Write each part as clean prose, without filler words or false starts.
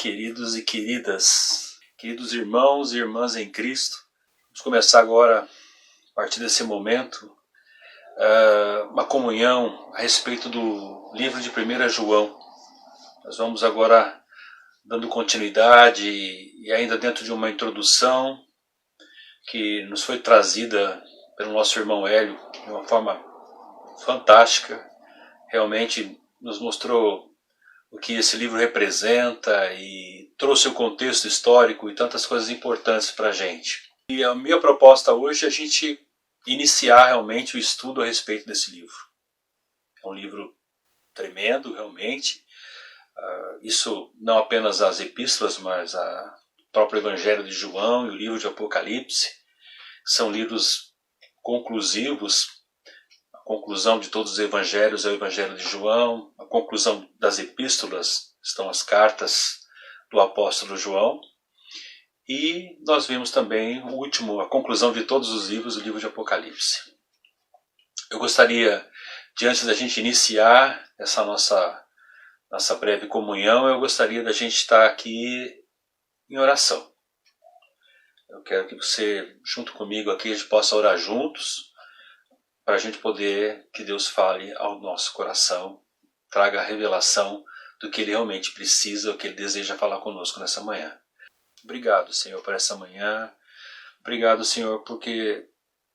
Queridos e queridas, queridos irmãos e irmãs em Cristo, vamos começar agora, a partir desse momento, uma comunhão a respeito do livro de 1 João. Nós vamos agora dando continuidade e ainda dentro de uma introdução que nos foi trazida pelo nosso irmão Hélio de uma forma fantástica. Realmente nos mostrou o que esse livro representa e trouxe o contexto histórico e tantas coisas importantes para a gente. E a minha proposta hoje é a gente iniciar realmente o estudo a respeito desse livro. É um livro tremendo, realmente. Isso não apenas as epístolas, mas o próprio Evangelho de João e o livro de Apocalipse. São livros conclusivos. A conclusão de todos os evangelhos é o Evangelho de João. A conclusão das epístolas estão as cartas do apóstolo João. E nós vimos também a conclusão de todos os livros, o livro de Apocalipse. Eu gostaria, antes da gente iniciar essa nossa breve comunhão, eu gostaria da gente estar aqui em oração. Eu quero que você, junto comigo aqui, a gente possa orar juntos, para a gente poder que Deus fale ao nosso coração, traga a revelação do que Ele realmente precisa, o que Ele deseja falar conosco nessa manhã. Obrigado, Senhor, por essa manhã. Obrigado, Senhor, porque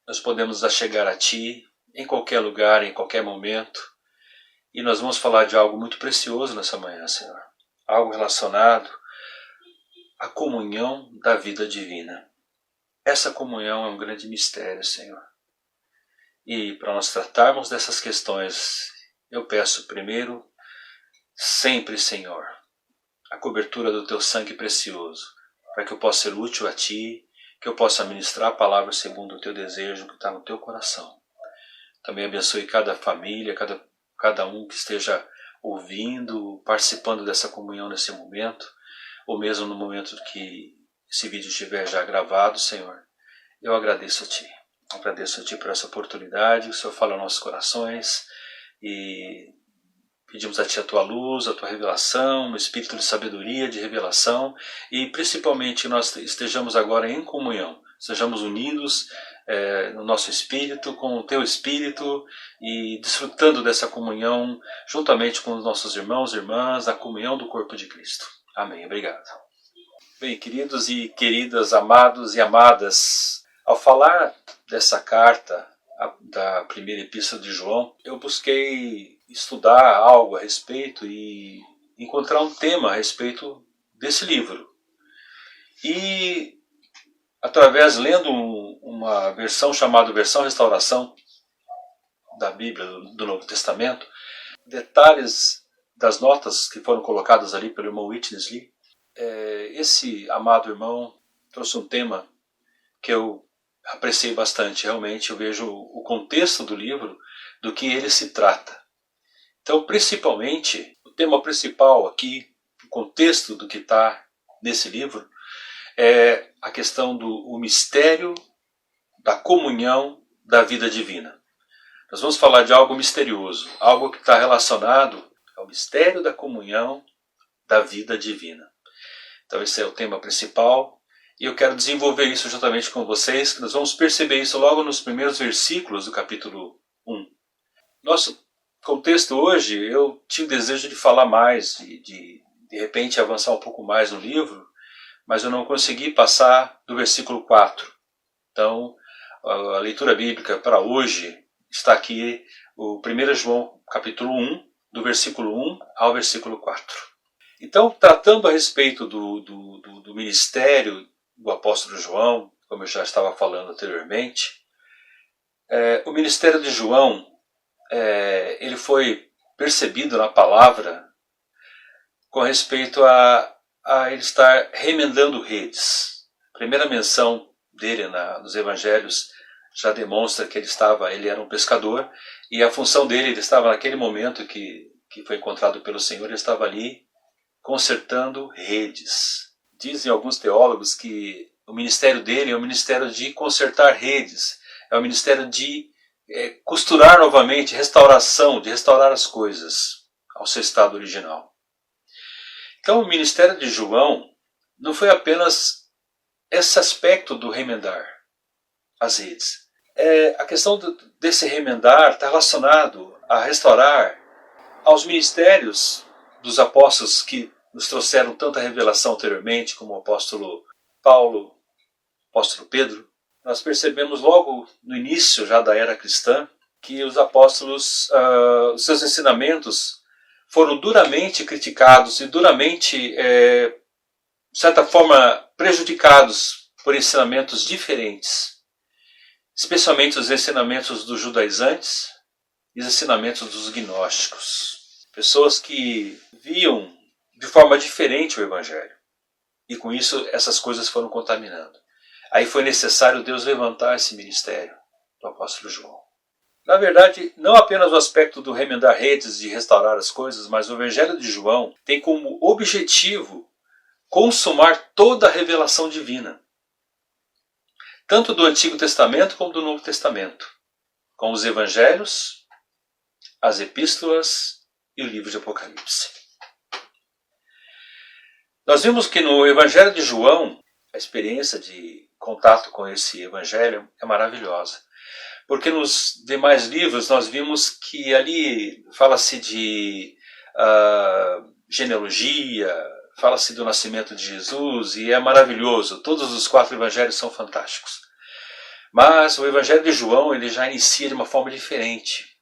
nós podemos chegar a Ti em qualquer lugar, em qualquer momento. E nós vamos falar de algo muito precioso nessa manhã, Senhor. Algo relacionado à comunhão da vida divina. Essa comunhão é um grande mistério, Senhor. E para nós tratarmos dessas questões, eu peço primeiro, sempre, Senhor, a cobertura do Teu sangue precioso, para que eu possa ser útil a Ti, que eu possa ministrar a palavra segundo o Teu desejo que está no Teu coração. Também abençoe cada família, cada um que esteja ouvindo, participando dessa comunhão nesse momento, ou mesmo no momento que esse vídeo estiver já gravado, Senhor. Eu agradeço a Ti. Agradeço a Ti por essa oportunidade, que o Senhor fala aos nossos corações e pedimos a Ti a Tua luz, a Tua revelação, um espírito de sabedoria, de revelação e principalmente nós estejamos agora em comunhão, estejamos unidos no nosso espírito, com o Teu espírito e desfrutando dessa comunhão juntamente com os nossos irmãos e irmãs, a comunhão do corpo de Cristo. Amém. Obrigado. Bem, queridos e queridas, amados e amadas, ao falar dessa carta, da primeira epístola de João, eu busquei estudar algo a respeito e encontrar um tema a respeito desse livro. E, através, lendo uma versão chamada Versão Restauração da Bíblia, do Novo Testamento, detalhes das notas que foram colocadas ali pelo irmão Witness Lee, esse amado irmão trouxe um tema que eu apreciei bastante. Realmente eu vejo o contexto do livro, do que ele se trata. Então, principalmente, o tema principal aqui, o contexto do que está nesse livro, é a questão do mistério da comunhão da vida divina. Nós vamos falar de algo misterioso, algo que está relacionado ao mistério da comunhão da vida divina. Então esse é o tema principal. E eu quero desenvolver isso juntamente com vocês. Nós vamos perceber isso logo nos primeiros versículos do capítulo 1. Nosso contexto hoje, eu tinha o desejo de falar mais, de repente avançar um pouco mais no livro, mas eu não consegui passar do versículo 4. Então, a leitura bíblica para hoje está aqui, o 1 João capítulo 1, do versículo 1 ao versículo 4. Então, tratando a respeito do ministério do apóstolo João, como eu já estava falando anteriormente, o ministério de João, ele foi percebido na palavra com respeito a ele estar remendando redes. A primeira menção dele nos evangelhos já demonstra que ele era um pescador e a função dele, ele estava naquele momento que foi encontrado pelo Senhor, ele estava ali consertando redes. Dizem alguns teólogos que o ministério dele é o ministério de consertar redes, é o ministério de costurar novamente, restauração, de restaurar as coisas ao seu estado original. Então o ministério de João não foi apenas esse aspecto do remendar as redes. A questão desse remendar está relacionado a restaurar aos ministérios dos apóstolos que nos trouxeram tanta revelação anteriormente, como o apóstolo Paulo, o apóstolo Pedro. Nós percebemos logo no início já da era cristã que os apóstolos, seus ensinamentos foram duramente criticados e duramente, de certa forma, prejudicados por ensinamentos diferentes, especialmente os ensinamentos dos judaizantes e os ensinamentos dos gnósticos. Pessoas que viam de forma diferente o Evangelho. E com isso essas coisas foram contaminando. Aí foi necessário Deus levantar esse ministério do apóstolo João. Na verdade, não apenas o aspecto do remendar redes, de restaurar as coisas, mas o Evangelho de João tem como objetivo consumar toda a revelação divina. Tanto do Antigo Testamento como do Novo Testamento. Com os Evangelhos, as Epístolas e o livro de Apocalipse. Nós vimos que no Evangelho de João, a experiência de contato com esse Evangelho é maravilhosa. Porque nos demais livros nós vimos que ali fala-se de genealogia, fala-se do nascimento de Jesus e é maravilhoso. Todos os 4 evangelhos são fantásticos. Mas o Evangelho de João ele já inicia de uma forma diferente.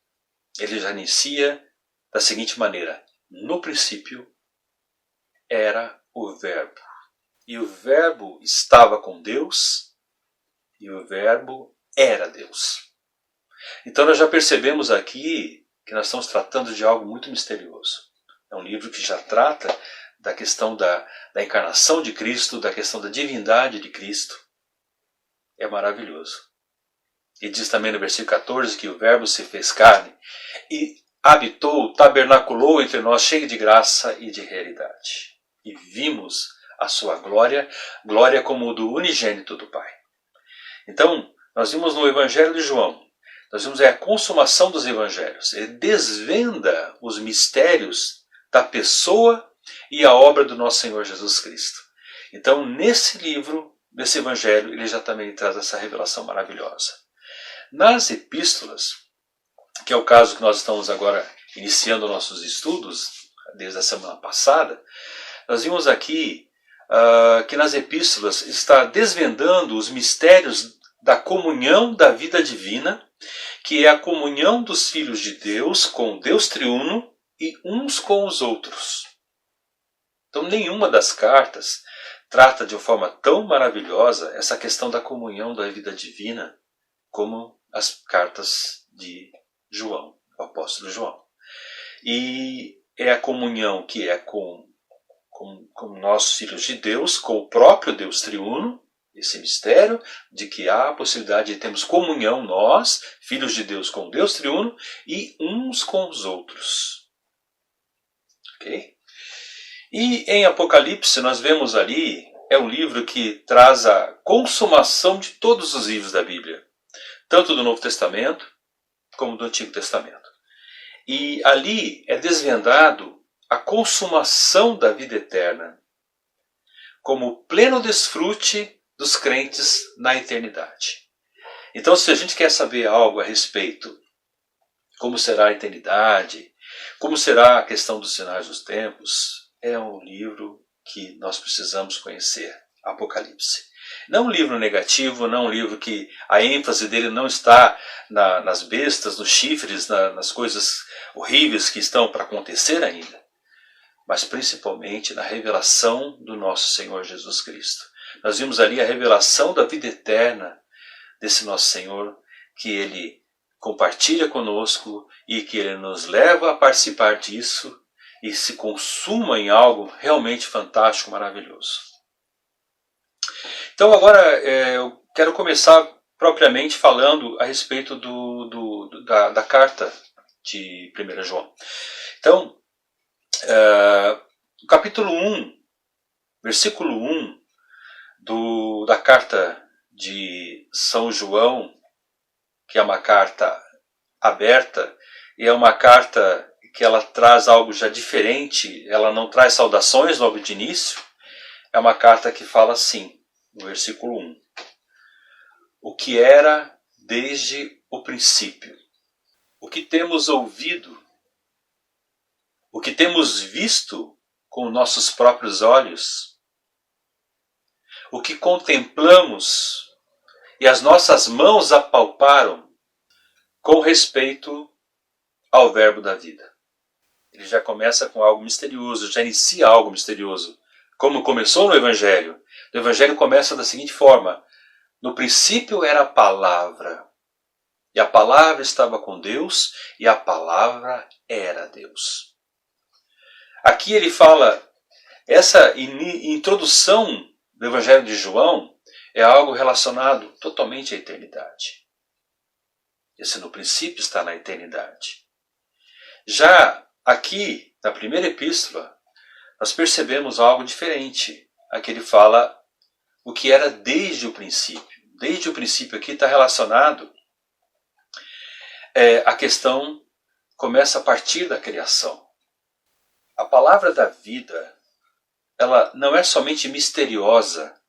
Ele já inicia da seguinte maneira: no princípio era o Verbo. E o Verbo estava com Deus e o Verbo era Deus. Então nós já percebemos aqui que nós estamos tratando de algo muito misterioso. É um livro que já trata da questão da encarnação de Cristo, da questão da divindade de Cristo. É maravilhoso. E diz também no versículo 14 que o Verbo se fez carne e habitou, tabernaculou entre nós, cheio de graça e de realidade. E vimos a sua glória, glória como do unigênito do Pai. Então, nós vimos no Evangelho de João, nós vimos a consumação dos evangelhos. Ele desvenda os mistérios da pessoa e a obra do nosso Senhor Jesus Cristo. Então, nesse livro, nesse evangelho, ele já também traz essa revelação maravilhosa. Nas epístolas, que é o caso que nós estamos agora iniciando nossos estudos, desde a semana passada, nós vimos aqui que nas epístolas está desvendando os mistérios da comunhão da vida divina, que é a comunhão dos filhos de Deus com Deus triuno e uns com os outros. Então nenhuma das cartas trata de uma forma tão maravilhosa essa questão da comunhão da vida divina como as cartas de João, o apóstolo João. E é a comunhão que é com nós filhos de Deus, com o próprio Deus triuno, esse mistério de que há a possibilidade de termos comunhão nós, filhos de Deus, com Deus triuno e uns com os outros. Ok? E em Apocalipse nós vemos ali, é um livro que traz a consumação de todos os livros da Bíblia, tanto do Novo Testamento como do Antigo Testamento. E ali é desvendado a consumação da vida eterna, como o pleno desfrute dos crentes na eternidade. Então, se a gente quer saber algo a respeito, como será a eternidade, como será a questão dos sinais dos tempos, é um livro que nós precisamos conhecer, Apocalipse. Não um livro negativo, não um livro que a ênfase dele não está nas bestas, nos chifres, nas coisas horríveis que estão para acontecer ainda, mas principalmente na revelação do nosso Senhor Jesus Cristo. Nós vimos ali a revelação da vida eterna desse nosso Senhor, que Ele compartilha conosco e que Ele nos leva a participar disso e se consuma em algo realmente fantástico, maravilhoso. Então agora eu quero começar propriamente falando a respeito da carta de 1 João. Então, no capítulo 1, versículo 1 da carta de São João, que é uma carta aberta, e é uma carta que ela traz algo já diferente, ela não traz saudações logo de início, é uma carta que fala assim, no versículo 1. O que era desde o princípio, o que temos ouvido, o que temos visto com nossos próprios olhos, o que contemplamos e as nossas mãos apalparam com respeito ao verbo da vida. Ele já começa com algo misterioso, já inicia algo misterioso. Como começou no Evangelho. O Evangelho começa da seguinte forma: no princípio era a palavra, e a palavra estava com Deus, e a palavra era Deus. Aqui ele fala, essa introdução do Evangelho de João é algo relacionado totalmente à eternidade. Esse no princípio está na eternidade. Já aqui, na primeira epístola, nós percebemos algo diferente. Aqui ele fala o que era desde o princípio. Desde o princípio aqui está relacionado, a questão começa a partir da criação. A palavra da vida, ela não é somente misteriosa,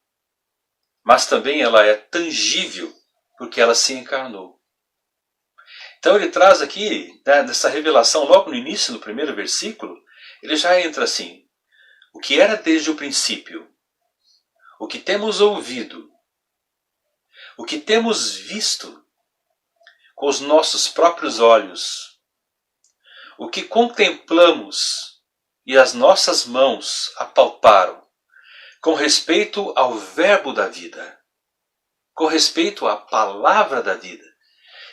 mas também ela é tangível, porque ela se encarnou. Então ele traz aqui, nessa revelação, logo no início, no primeiro versículo, ele já entra assim: o que era desde o princípio, o que temos ouvido, o que temos visto com os nossos próprios olhos, o que contemplamos e as nossas mãos apalparam, com respeito ao verbo da vida, com respeito à palavra da vida.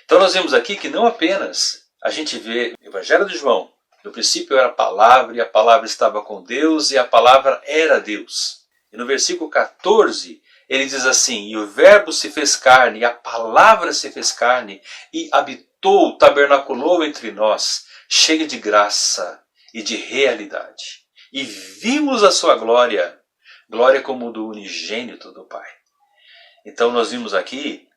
Então nós vemos aqui que não apenas a gente vê o Evangelho de João, no princípio era a palavra, e a palavra estava com Deus, e a palavra era Deus. E no versículo 14, ele diz assim: e o verbo se fez carne, e a palavra se fez carne, e habitou, tabernaculou entre nós, cheia de graça e de realidade. E vimos a sua glória, glória como do unigênito do Pai. Então nós vimos aqui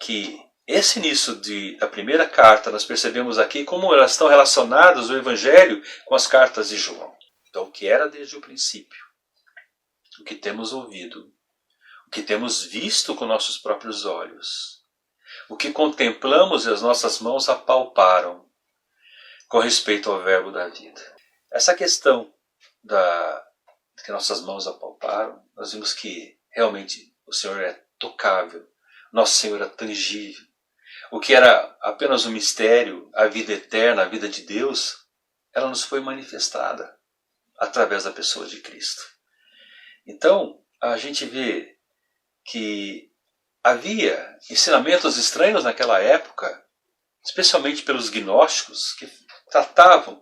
que esse início da primeira carta, nós percebemos aqui como elas estão relacionadas, o Evangelho, com as cartas de João. Então, o que era desde o princípio, o que temos ouvido, o que temos visto com nossos próprios olhos, o que contemplamos e as nossas mãos apalparam com respeito ao verbo da vida. Essa questão que nossas mãos apalparam, nós vimos que realmente o Senhor é tocável, nosso Senhor é tangível. O que era apenas um mistério, a vida eterna, a vida de Deus, ela nos foi manifestada através da pessoa de Cristo. Então, a gente vê que havia ensinamentos estranhos naquela época, especialmente pelos gnósticos, que tratavam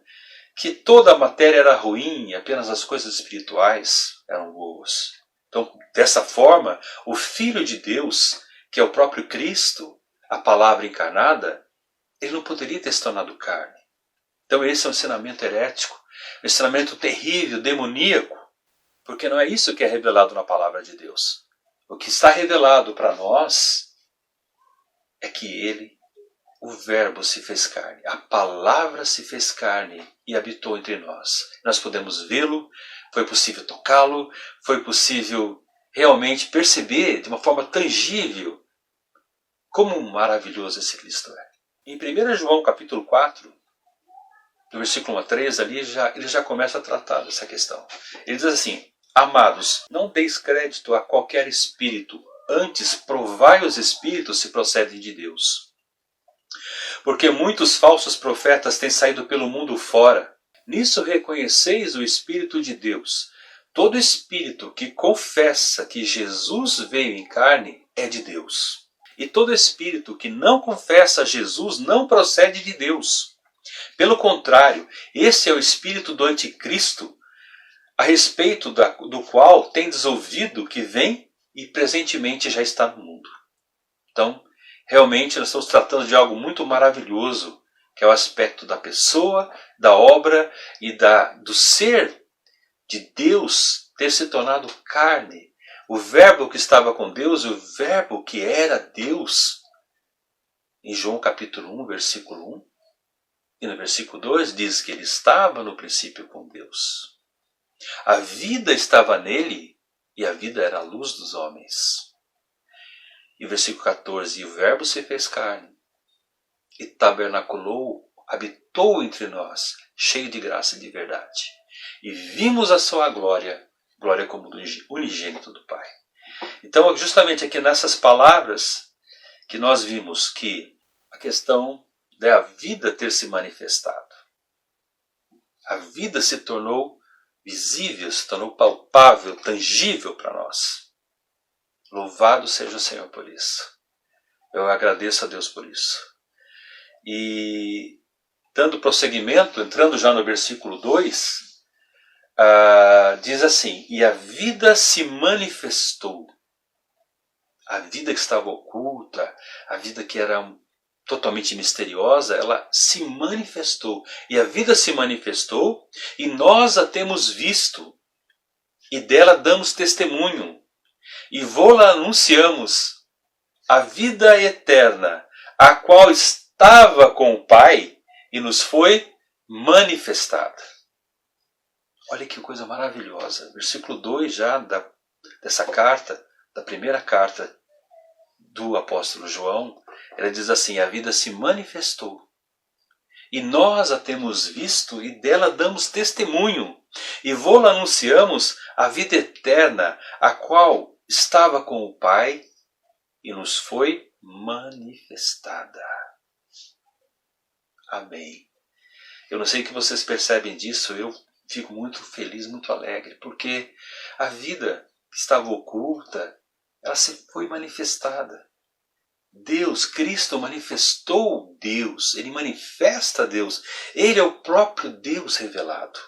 que toda a matéria era ruim e apenas as coisas espirituais eram boas. Então, dessa forma, o Filho de Deus, que é o próprio Cristo, a palavra encarnada, ele não poderia ter se tornado carne. Então esse é um ensinamento herético, um ensinamento terrível, demoníaco, porque não é isso que é revelado na palavra de Deus. O que está revelado para nós é que ele, o verbo se fez carne, a palavra se fez carne e habitou entre nós. Nós podemos vê-lo, foi possível tocá-lo, foi possível realmente perceber de uma forma tangível como maravilhoso esse Cristo é. Em 1 João capítulo 4, do versículo 1 a 3, ali ele já começa a tratar dessa questão. Ele diz assim: amados, não deis crédito a qualquer espírito, antes provai os espíritos se procedem de Deus. Porque muitos falsos profetas têm saído pelo mundo fora. Nisso reconheceis o Espírito de Deus. Todo espírito que confessa que Jesus veio em carne é de Deus. E todo espírito que não confessa Jesus não procede de Deus. Pelo contrário, esse é o espírito do anticristo, a respeito do qual tendes ouvido que vem e presentemente já está no mundo. Então, realmente nós estamos tratando de algo muito maravilhoso, que é o aspecto da pessoa, da obra e do ser de Deus ter se tornado carne. O verbo que estava com Deus, o verbo que era Deus, em João capítulo 1, versículo 1, E no versículo 2 diz que ele estava no princípio com Deus. A vida estava nele e a vida era a luz dos homens. E o versículo 14, e o verbo se fez carne e tabernaculou, habitou entre nós, cheio de graça e de verdade. E vimos a sua glória, glória como do unigênito do Pai. Então, justamente aqui nessas palavras que nós vimos que a questão da vida ter se manifestado. A vida se tornou visível, se tornou palpável, tangível para nós. Louvado seja o Senhor por isso. Eu agradeço a Deus por isso. E dando prosseguimento, entrando já no versículo 2, diz assim, e a vida se manifestou. A vida que estava oculta, a vida que era totalmente misteriosa, ela se manifestou. E a vida se manifestou e nós a temos visto e dela damos testemunho. E vô-la anunciamos, a vida eterna, a qual estava com o Pai e nos foi manifestada. Olha que coisa maravilhosa. Versículo 2 já dessa carta, da primeira carta do apóstolo João, ela diz assim, a vida se manifestou. E nós a temos visto e dela damos testemunho. E vô-la anunciamos a vida eterna, a qual estava com o Pai e nos foi manifestada. Amém. Eu não sei o que vocês percebem disso, eu fico muito feliz, muito alegre, porque a vida que estava oculta, ela se foi manifestada. Deus, Cristo manifestou Deus, Ele manifesta Deus, Ele é o próprio Deus revelado.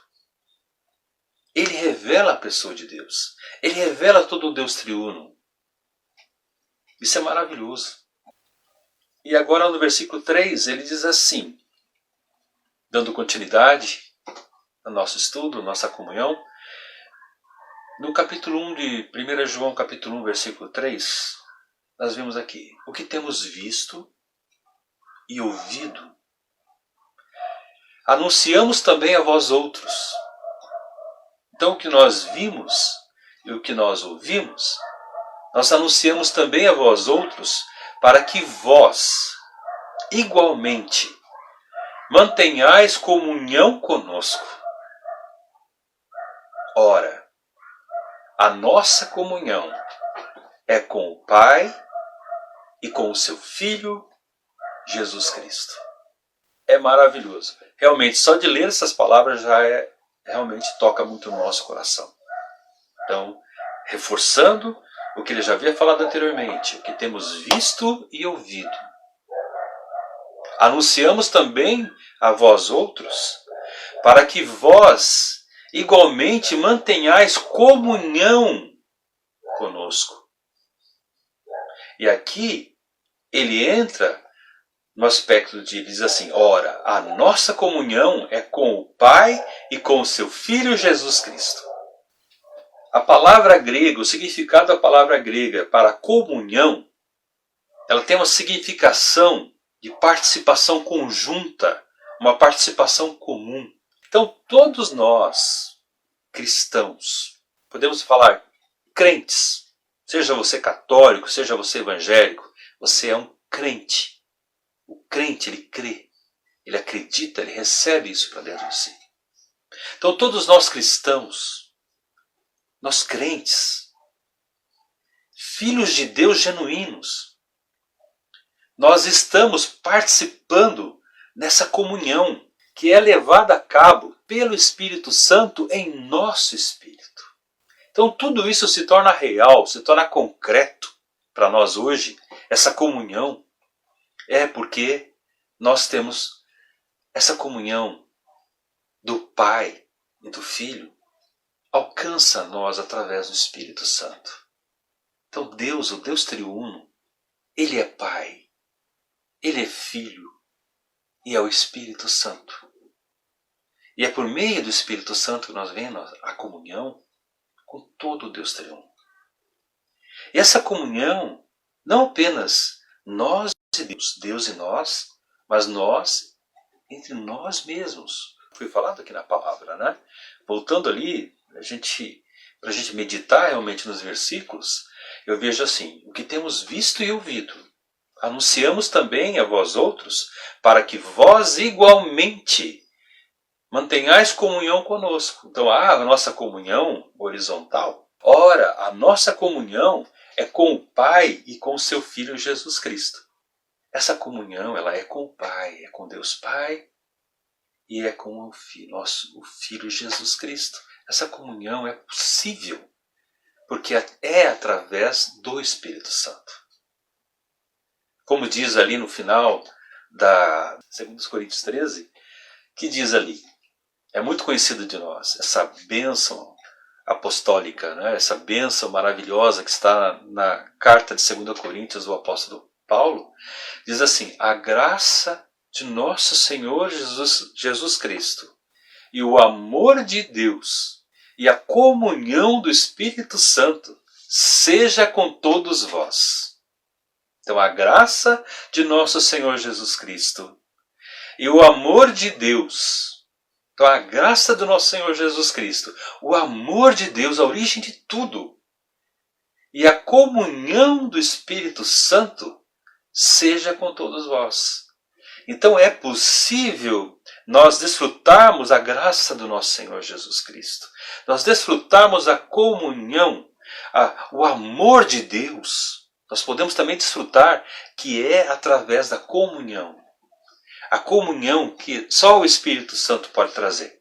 Ele revela a pessoa de Deus, Ele revela todo o Deus triuno. Isso é maravilhoso. E agora no versículo 3 ele diz assim, dando continuidade ao nosso estudo, nossa comunhão, no capítulo 1 de 1 João, capítulo 1, versículo 3, nós vimos aqui, o que temos visto e ouvido, anunciamos também a vós outros. Então o que nós vimos e o que nós ouvimos, nós anunciamos também a vós outros, para que vós, igualmente, mantenhais comunhão conosco. Ora, a nossa comunhão é com o Pai e com o seu Filho, Jesus Cristo. É maravilhoso. Realmente, só de ler essas palavras já realmente toca muito no nosso coração. Então, reforçando o que ele já havia falado anteriormente, o que temos visto e ouvido. Anunciamos também a vós outros, para que vós igualmente mantenhais comunhão conosco. E aqui ele entra no aspecto de, diz assim, ora, a nossa comunhão é com o Pai e com o seu Filho Jesus Cristo. A palavra grega, o significado da palavra grega para comunhão, ela tem uma significação de participação conjunta, uma participação comum. Então todos nós, cristãos, podemos falar crentes, seja você católico, seja você evangélico, você é um crente. O crente, ele crê, ele acredita, ele recebe isso para dentro de si. Então todos nós cristãos, nós crentes, filhos de Deus genuínos, nós estamos participando nessa comunhão que é levada a cabo pelo Espírito Santo em nosso espírito. Então tudo isso se torna real, se torna concreto para nós hoje, essa comunhão. É porque nós temos essa comunhão do Pai e do Filho, alcança a nós através do Espírito Santo. Então Deus, o Deus triuno, Ele é Pai, Ele é Filho e é o Espírito Santo. E é por meio do Espírito Santo que nós vemos a comunhão com todo o Deus triuno. E essa comunhão, não apenas nós e Deus, Deus e nós, mas nós entre nós mesmos. Foi falado aqui na palavra, né? Voltando ali, para a gente meditar realmente nos versículos, eu vejo assim: o que temos visto e ouvido, anunciamos também a vós outros, para que vós igualmente mantenhais comunhão conosco. Então, a nossa comunhão horizontal. Ora, a nossa comunhão é com o Pai e com o seu Filho Jesus Cristo. Essa comunhão, ela é com o Pai, é com Deus Pai e é com o Filho Jesus Cristo. Essa comunhão é possível porque é através do Espírito Santo. Como diz ali no final da 2 Coríntios 13, que diz ali, é muito conhecido de nós, essa bênção apostólica, né? Essa bênção maravilhosa que está na carta de 2 Coríntios do apóstolo Paulo, diz assim: a graça de nosso Senhor Jesus Cristo e o amor de Deus e a comunhão do Espírito Santo seja com todos vós. Então, a graça de nosso Senhor Jesus Cristo e o amor de Deus. Então, a graça do nosso Senhor Jesus Cristo, o amor de Deus, a origem de tudo, e a comunhão do Espírito Santo seja com todos vós. Então, é possível nós desfrutarmos a graça do nosso Senhor Jesus Cristo, nós desfrutarmos a comunhão, o amor de Deus. Nós podemos também desfrutar que é através da comunhão. A comunhão que só o Espírito Santo pode trazer.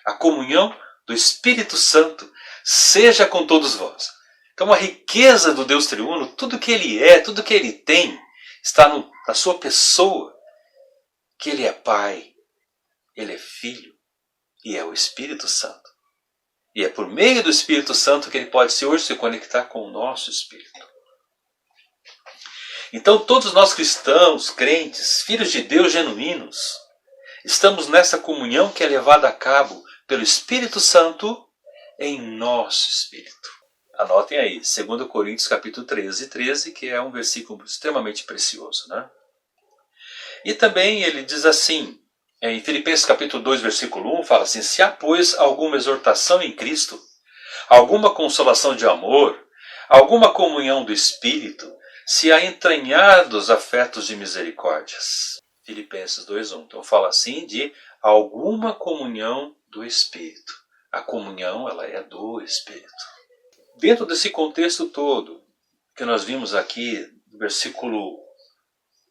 A comunhão do Espírito Santo seja com todos vós. Então a riqueza do Deus triuno, tudo que Ele é, tudo que Ele tem, está na sua pessoa. Que Ele é Pai, Ele é Filho e é o Espírito Santo. E é por meio do Espírito Santo que Ele pode hoje se conectar com o nosso Espírito. Então todos nós cristãos, crentes, filhos de Deus genuínos, estamos nessa comunhão que é levada a cabo pelo Espírito Santo em nosso espírito. Anotem aí, 2 Coríntios capítulo 13, que é um versículo extremamente precioso, né? E também ele diz assim, em Filipenses capítulo 2, versículo 1, fala assim: se há, pois, alguma exortação em Cristo, alguma consolação de amor, alguma comunhão do Espírito, se há entranhados afetos de misericórdias. Filipenses 2:1. Então fala assim de alguma comunhão do Espírito. A comunhão, ela é do Espírito. Dentro desse contexto todo, que nós vimos aqui, do versículo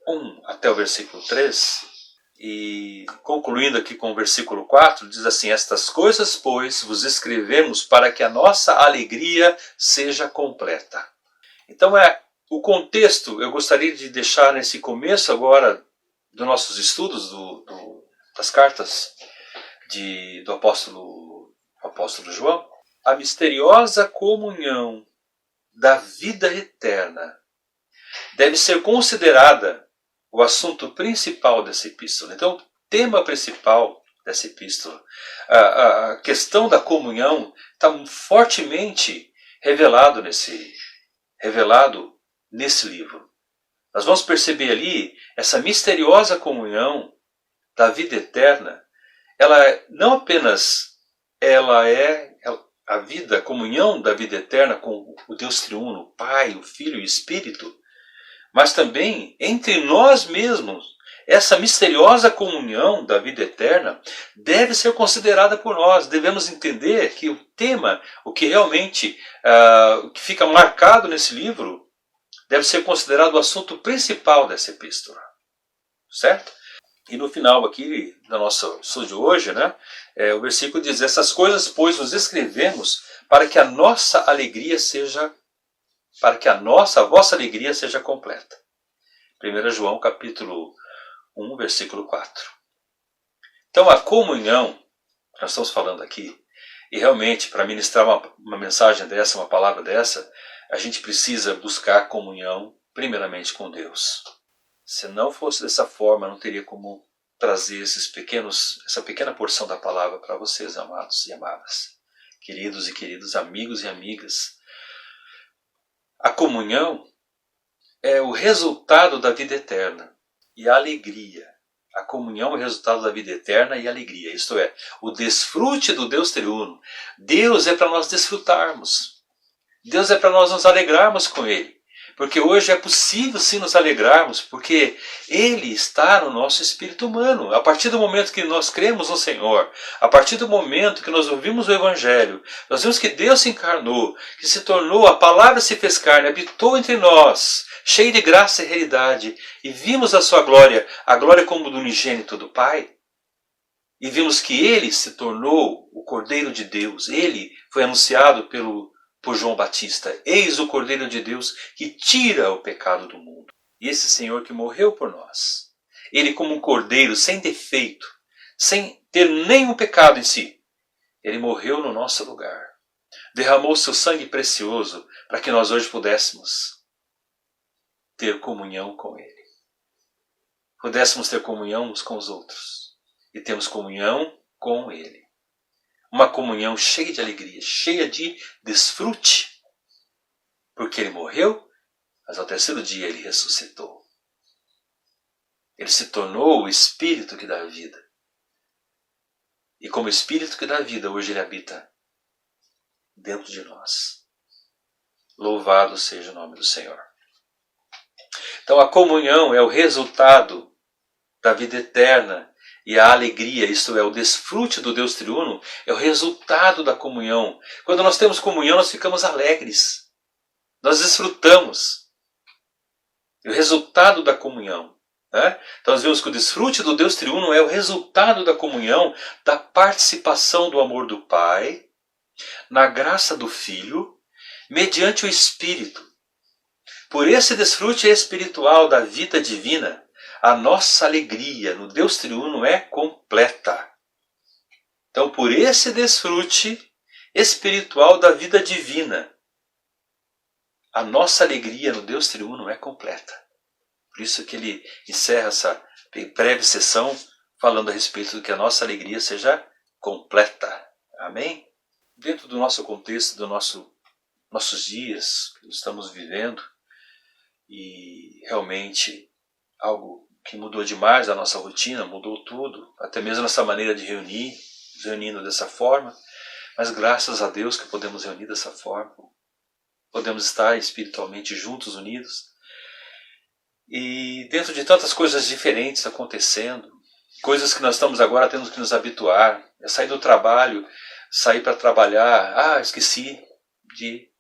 1 até o versículo 3, e concluindo aqui com o versículo 4, diz assim: estas coisas, pois, vos escrevemos para que a nossa alegria seja completa. Então o contexto eu gostaria de deixar nesse começo agora dos nossos estudos das cartas do apóstolo João, a misteriosa comunhão da vida eterna deve ser considerada o assunto principal dessa epístola. Então, o tema principal dessa epístola, a questão da comunhão, está fortemente revelado nesse livro. Nós vamos perceber ali essa misteriosa comunhão da vida eterna. Ela não apenas é a comunhão da vida eterna com o Deus triuno, o Pai, o Filho e o Espírito, mas também entre nós mesmos. Essa misteriosa comunhão da vida eterna deve ser considerada por nós. Devemos entender que o tema, o que realmente o que fica marcado nesse livro, deve ser considerado o assunto principal dessa epístola. Certo? E no final aqui da nossa estudo de hoje, né, o versículo diz: essas coisas, pois, vos escrevemos para que a vossa alegria seja completa. 1 João capítulo 1, versículo 4. Então a comunhão, que nós estamos falando aqui, e realmente para ministrar uma mensagem dessa, uma palavra dessa, a gente precisa buscar comunhão primeiramente com Deus. Se não fosse dessa forma, não teria como trazer essa pequena porção da palavra para vocês, amados e amadas, queridos e queridas, amigos e amigas. A comunhão é o resultado da vida eterna e a A comunhão é o resultado da vida eterna e alegria, isto é, o desfrute do Deus triuno. Deus é para nós desfrutarmos. Deus é para nós nos alegrarmos com Ele. Porque hoje é possível sim nos alegrarmos, porque Ele está no nosso espírito humano. A partir do momento que nós cremos no Senhor, a partir do momento que nós ouvimos o Evangelho, nós vimos que Deus se encarnou, que se tornou, a palavra se fez carne, habitou entre nós, cheio de graça e realidade, e vimos a sua glória, a glória como do unigênito do Pai, e vimos que Ele se tornou o Cordeiro de Deus. Ele foi anunciado por João Batista: eis o Cordeiro de Deus que tira o pecado do mundo. E esse Senhor que morreu por nós, Ele como um cordeiro sem defeito, sem ter nenhum pecado em si, Ele morreu no nosso lugar, derramou seu sangue precioso para que nós hoje pudéssemos ter comunhão com Ele, pudéssemos ter comunhão uns com os outros, e temos comunhão com Ele. Uma comunhão cheia de alegria, cheia de desfrute, porque Ele morreu, mas ao terceiro dia Ele ressuscitou. Ele se tornou o Espírito que dá vida. E como Espírito que dá vida, hoje Ele habita dentro de nós. Louvado seja o nome do Senhor. Então a comunhão é o resultado da vida eterna. E a alegria, isto é, o desfrute do Deus triuno, é o resultado da comunhão. Quando nós temos comunhão, nós ficamos alegres. Nós desfrutamos. É o resultado da comunhão. Né? Então nós vemos que o desfrute do Deus triuno é o resultado da comunhão, da participação do amor do Pai, na graça do Filho, mediante o Espírito. Por esse desfrute espiritual da vida divina, a nossa alegria no Deus triuno é completa. Então, por esse desfrute espiritual da vida divina, a nossa alegria no Deus triuno é completa. Por isso que ele encerra essa breve sessão falando a respeito do que a nossa alegria seja completa. Amém? Dentro do nosso contexto, nossos dias que estamos vivendo, e realmente algo que mudou demais a nossa rotina, mudou tudo, até mesmo nossa maneira de reunindo dessa forma, mas graças a Deus que podemos reunir dessa forma, podemos estar espiritualmente juntos, unidos, e dentro de tantas coisas diferentes acontecendo, coisas que nós estamos agora tendo que nos habituar, é sair do trabalho, sair para trabalhar, esqueci de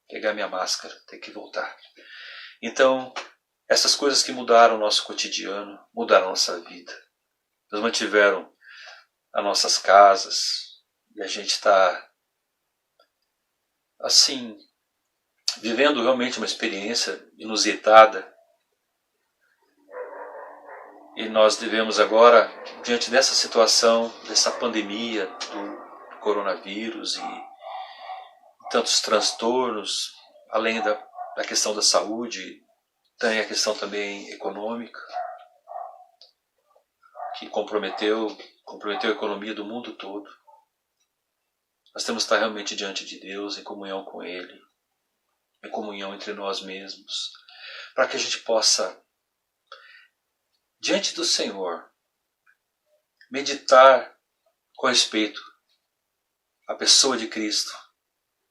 pegar minha máscara, ter que voltar. Então, essas coisas que mudaram o nosso cotidiano, mudaram a nossa vida. Nos mantiveram as nossas casas, e a gente está, assim, vivendo realmente uma experiência inusitada. E nós devemos agora, diante dessa situação, dessa pandemia do coronavírus e tantos transtornos, além da questão da saúde, tem a questão também econômica, que comprometeu a economia do mundo todo. Nós temos que estar realmente diante de Deus, em comunhão com Ele, em comunhão entre nós mesmos, para que a gente possa, diante do Senhor, meditar com respeito à pessoa de Cristo,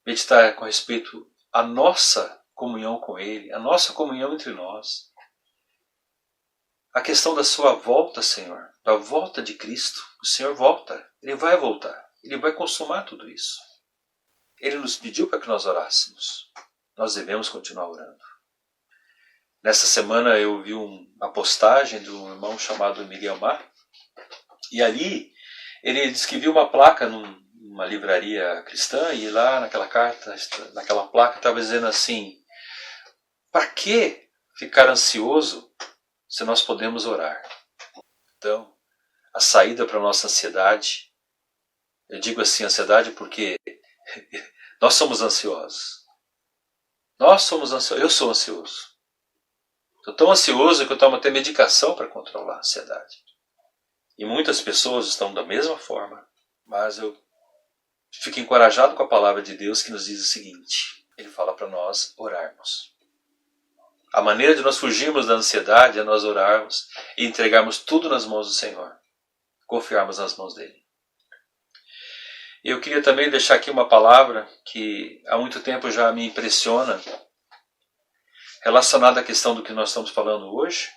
meditar com respeito à nossa comunhão com Ele, a nossa comunhão entre nós. A questão da sua volta, Senhor, da volta de Cristo. O Senhor volta, Ele vai voltar, Ele vai consumar tudo isso. Ele nos pediu para que nós orássemos. Nós devemos continuar orando. Nessa semana eu vi uma postagem de um irmão chamado Miguel Mar, e ali ele disse que viu uma placa numa livraria cristã, e lá naquela placa estava dizendo assim: para que ficar ansioso se nós podemos orar? Então, a saída para a nossa ansiedade, eu digo assim ansiedade porque nós somos ansiosos. Eu sou ansioso. Estou tão ansioso que eu tomo até medicação para controlar a ansiedade. E muitas pessoas estão da mesma forma, mas eu fico encorajado com a palavra de Deus que nos diz o seguinte: Ele fala para nós orarmos. A maneira de nós fugirmos da ansiedade é nós orarmos e entregarmos tudo nas mãos do Senhor. Confiarmos nas mãos dele. Eu queria também deixar aqui uma palavra que há muito tempo já me impressiona, relacionada à questão do que nós estamos falando hoje.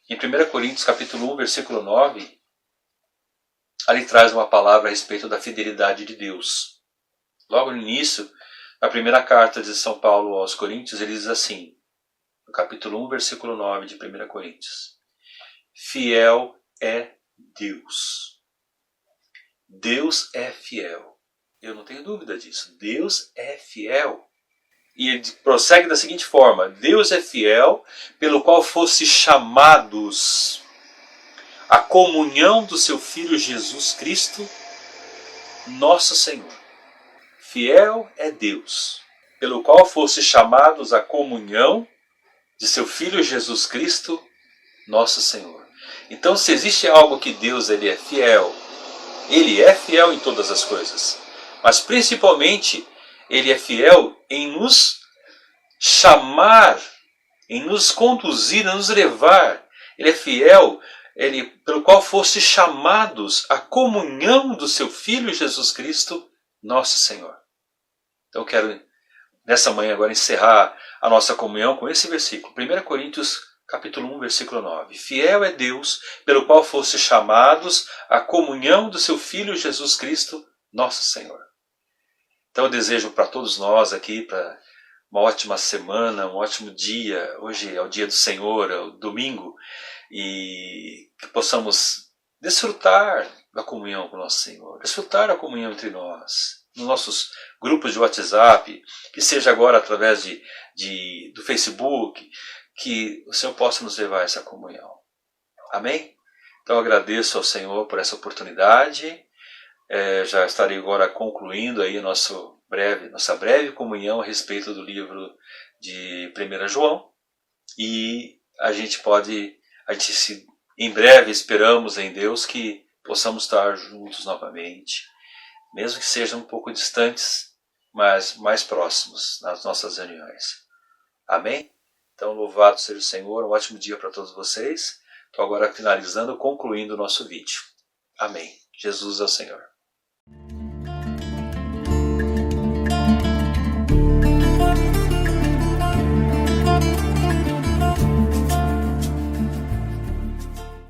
Em 1 Coríntios capítulo 1, versículo 9, ali traz uma palavra a respeito da fidelidade de Deus. Logo no início, na primeira carta de São Paulo aos Coríntios, ele diz assim, no capítulo 1, versículo 9 de 1 Coríntios: fiel é Deus. Deus é fiel. Eu não tenho dúvida disso. Deus é fiel. E ele prossegue da seguinte forma: Deus é fiel, pelo qual fosse chamados à comunhão do seu Filho Jesus Cristo, nosso Senhor. Fiel é Deus, pelo qual fosse chamados à comunhão de seu Filho Jesus Cristo, nosso Senhor. Então, se existe algo que Deus ele é fiel em todas as coisas. Mas principalmente, ele é fiel em nos chamar, em nos conduzir, em nos levar. Ele é fiel, pelo qual fosse chamados à comunhão do seu Filho Jesus Cristo, nosso Senhor. Então eu quero, nessa manhã agora, encerrar a nossa comunhão com esse versículo. 1 Coríntios capítulo 1, versículo 9. Fiel é Deus, pelo qual fosse chamados à comunhão do seu Filho Jesus Cristo, nosso Senhor. Então eu desejo para todos nós aqui, para uma ótima semana, um ótimo dia. Hoje é o dia do Senhor, é o domingo, e que possamos desfrutar da comunhão com o nosso Senhor, desfrutar da comunhão entre nós, nos nossos grupos de WhatsApp, que seja agora através do Facebook, que o Senhor possa nos levar a essa comunhão. Amém? Então eu agradeço ao Senhor por essa oportunidade. Já estarei agora concluindo aí nossa breve comunhão a respeito do livro de 1 João. E em breve esperamos em Deus que possamos estar juntos novamente, mesmo que sejam um pouco distantes, mas mais próximos nas nossas reuniões. Amém? Então louvado seja o Senhor, um ótimo dia para todos vocês. Estou agora finalizando, concluindo o nosso vídeo. Amém. Jesus é o Senhor.